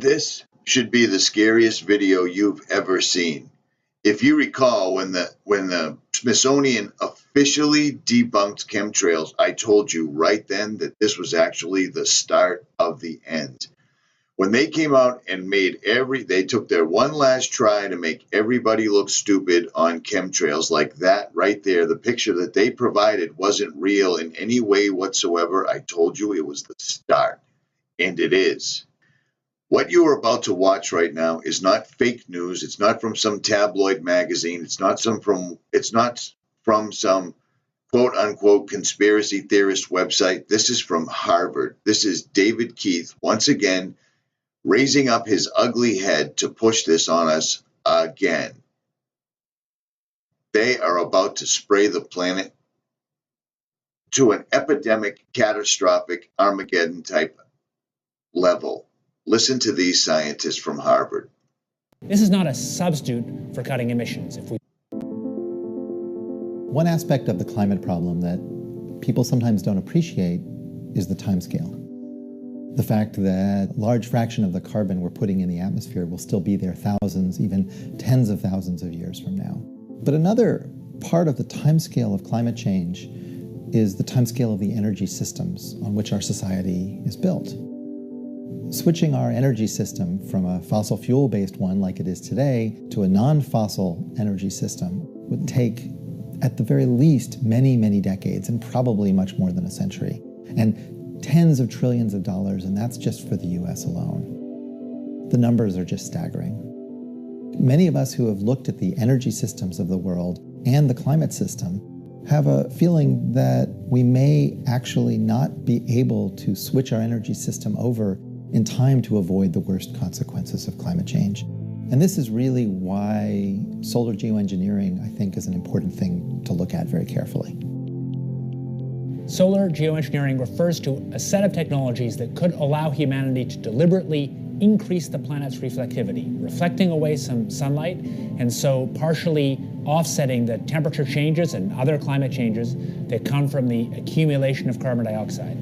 This should be the scariest video you've ever seen. If you recall, when the Smithsonian officially debunked chemtrails, I told you right then that this was actually the start of the end. When they came out and they took their one last try to make everybody look stupid on chemtrails, like that right there, the picture that they provided wasn't real in any way whatsoever. I told you it was the start, and it is. What you are about to watch right now is not fake news. It's not from some tabloid magazine. It's not from some quote unquote conspiracy theorist website. This is from Harvard. This is David Keith once again raising up his ugly head to push this on us again. They are about to spray the planet to an epidemic, catastrophic, Armageddon type level. Listen to these scientists from Harvard. This is not a substitute for cutting emissions. One aspect of the climate problem that people sometimes don't appreciate is the timescale. The fact that a large fraction of the carbon we're putting in the atmosphere will still be there thousands, even tens of thousands of years from now. But another part of the timescale of climate change is the timescale of the energy systems on which our society is built. Switching our energy system from a fossil fuel-based one like it is today to a non-fossil energy system would take, at the very least, many, many decades, and probably much more than a century, and tens of trillions of dollars, and that's just for the US alone. The numbers are just staggering. Many of us who have looked at the energy systems of the world and the climate system have a feeling that we may actually not be able to switch our energy system over in time to avoid the worst consequences of climate change. And this is really why solar geoengineering, I think, is an important thing to look at very carefully. Solar geoengineering refers to a set of technologies that could allow humanity to deliberately increase the planet's reflectivity, reflecting away some sunlight, and so partially offsetting the temperature changes and other climate changes that come from the accumulation of carbon dioxide.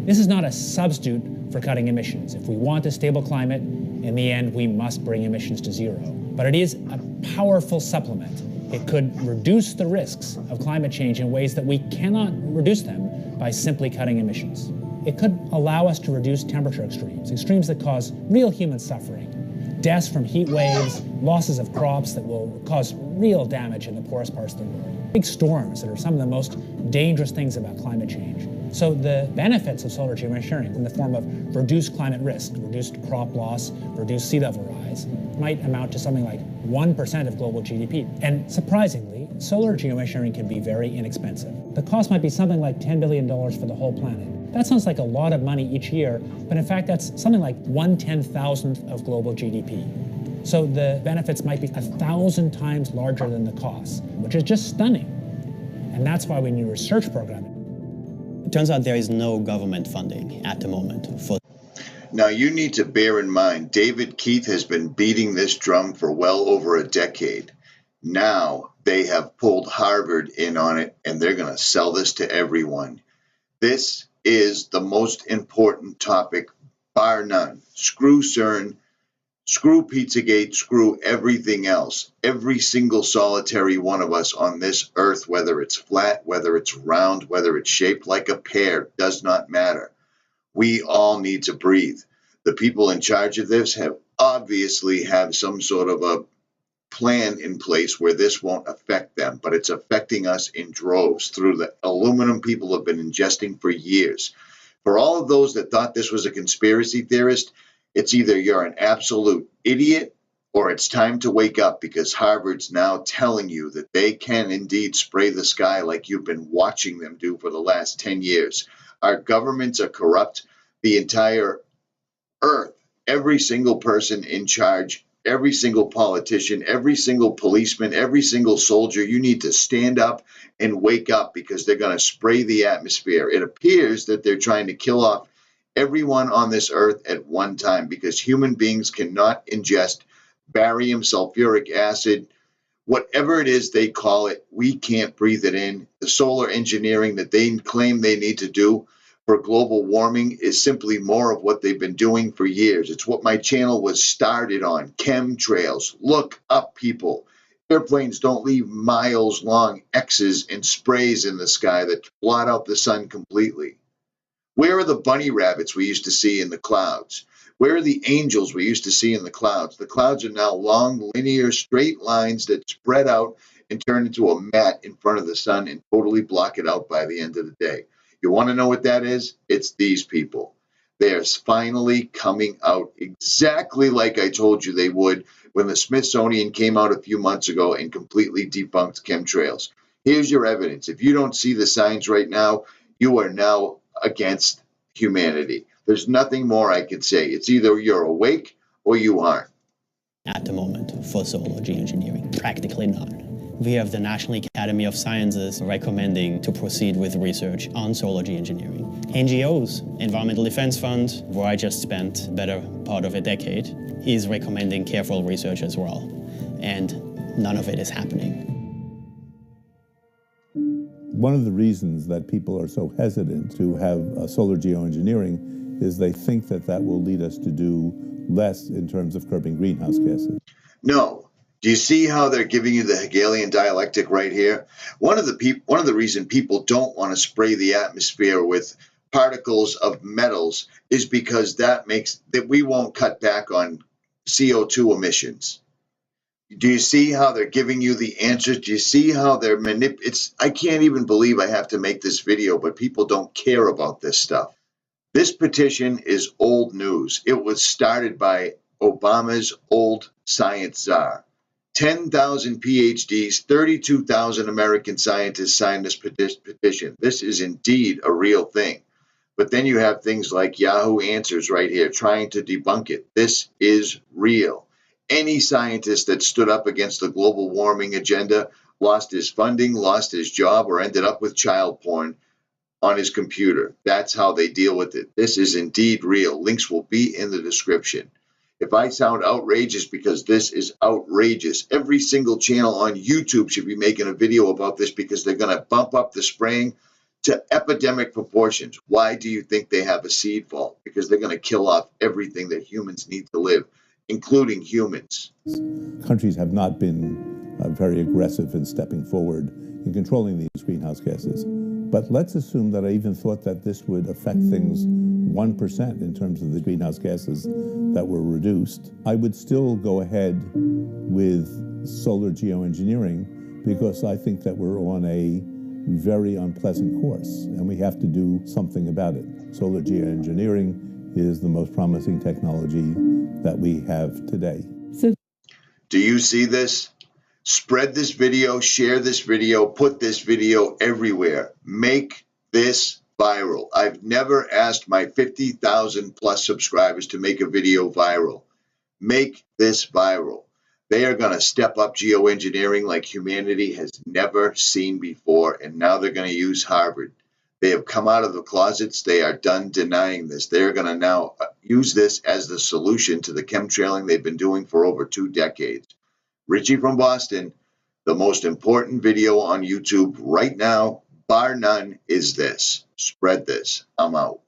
This is not a substitute for cutting emissions. If we want a stable climate, in the end, we must bring emissions to zero. But it is a powerful supplement. It could reduce the risks of climate change in ways that we cannot reduce them by simply cutting emissions. It could allow us to reduce temperature extremes that cause real human suffering, deaths from heat waves, losses of crops that will cause real damage in the poorest parts of the world, big storms that are some of the most dangerous things about climate change. So the benefits of solar geoengineering in the form of reduced climate risk, reduced crop loss, reduced sea level rise, might amount to something like 1% of global GDP. And surprisingly, solar geoengineering can be very inexpensive. The cost might be something like $10 billion for the whole planet. That sounds like a lot of money each year, but in fact that's something like 1/10,000th of global GDP. So the benefits might be 1,000 times larger than the costs, which is just stunning. And that's why we need a research program. It turns out there is no government funding at the moment for. Now you need to bear in mind, David Keith has been beating this drum for well over a decade. Now they have pulled Harvard in on it, and they're going to sell this to everyone. This is the most important topic, bar none. Screw CERN, screw Pizzagate, screw everything else. Every single solitary one of us on this earth, whether it's flat, whether it's round, whether it's shaped like a pear, does not matter. We all need to breathe. The people in charge of this obviously have some sort of a plan in place where this won't affect them, but it's affecting us in droves through the aluminum people have been ingesting for years. For all of those that thought this was a conspiracy theorist, it's either you're an absolute idiot or it's time to wake up, because Harvard's now telling you that they can indeed spray the sky like you've been watching them do for the last 10 years. Our governments are corrupt. The entire earth, every single person in charge, every single politician, every single policeman, every single soldier, you need to stand up and wake up, because they're going to spray the atmosphere. It appears that they're trying to kill off everyone on this earth at one time, because human beings cannot ingest barium, sulfuric acid, whatever it is they call it. We can't breathe it in. The solar engineering that they claim they need to do, for global warming is simply more of what they've been doing for years. It's what my channel was started on, chemtrails. Look up, people. Airplanes don't leave miles-long X's and sprays in the sky that blot out the sun completely. Where are the bunny rabbits we used to see in the clouds? Where are the angels we used to see in the clouds? The clouds are now long, linear, straight lines that spread out and turn into a mat in front of the sun and totally block it out by the end of the day. You want to know what that is? It's these people. They're finally coming out exactly like I told you they would when the Smithsonian came out a few months ago and completely debunked chemtrails. Here's your evidence. If you don't see the signs right now, you are now against humanity. There's nothing more I can say. It's either you're awake or you aren't. At the moment for solar geoengineering, practically none. We have the National Academy of Sciences recommending to proceed with research on solar geoengineering. NGOs, Environmental Defense Fund, where I just spent the better part of a decade, is recommending careful research as well. And none of it is happening. One of the reasons that people are so hesitant to have solar geoengineering is they think that that will lead us to do less in terms of curbing greenhouse gases. No. Do you see how they're giving you the Hegelian dialectic right here? One of the reasons people don't want to spray the atmosphere with particles of metals is because that makes that we won't cut back on CO2 emissions. Do you see how they're giving you the answers? Do you see how they're I can't even believe I have to make this video, but people don't care about this stuff. This petition is old news. It was started by Obama's old science czar. 10,000 PhDs, 32,000 American scientists signed this petition. This is indeed a real thing. But then you have things like Yahoo Answers right here trying to debunk it. This is real. Any scientist that stood up against the global warming agenda lost his funding, lost his job, or ended up with child porn on his computer. That's how they deal with it. This is indeed real. Links will be in the description. If I sound outrageous because this is outrageous, every single channel on YouTube should be making a video about this because they're going to bump up the spraying to epidemic proportions. Why do you think they have a seed vault? Because they're going to kill off everything that humans need to live, including humans. Countries have not been very aggressive in stepping forward in controlling these greenhouse gases. But let's assume that I even thought that this would affect things 1% in terms of the greenhouse gases that were reduced. I would still go ahead with solar geoengineering because I think that we're on a very unpleasant course and we have to do something about it. Solar geoengineering is the most promising technology that we have today. Do you see this? Spread this video, share this video, put this video everywhere. Make this viral. I've never asked my 50,000 plus subscribers to make a video viral. Make this viral. They are going to step up geoengineering like humanity has never seen before, and now they're going to use Harvard. They have come out of the closets. They are done denying this. They are going to now use this as the solution to the chemtrailing they've been doing for over 2 decades. Richie from Boston, the most important video on YouTube right now, bar none, is this. Spread this. I'm out.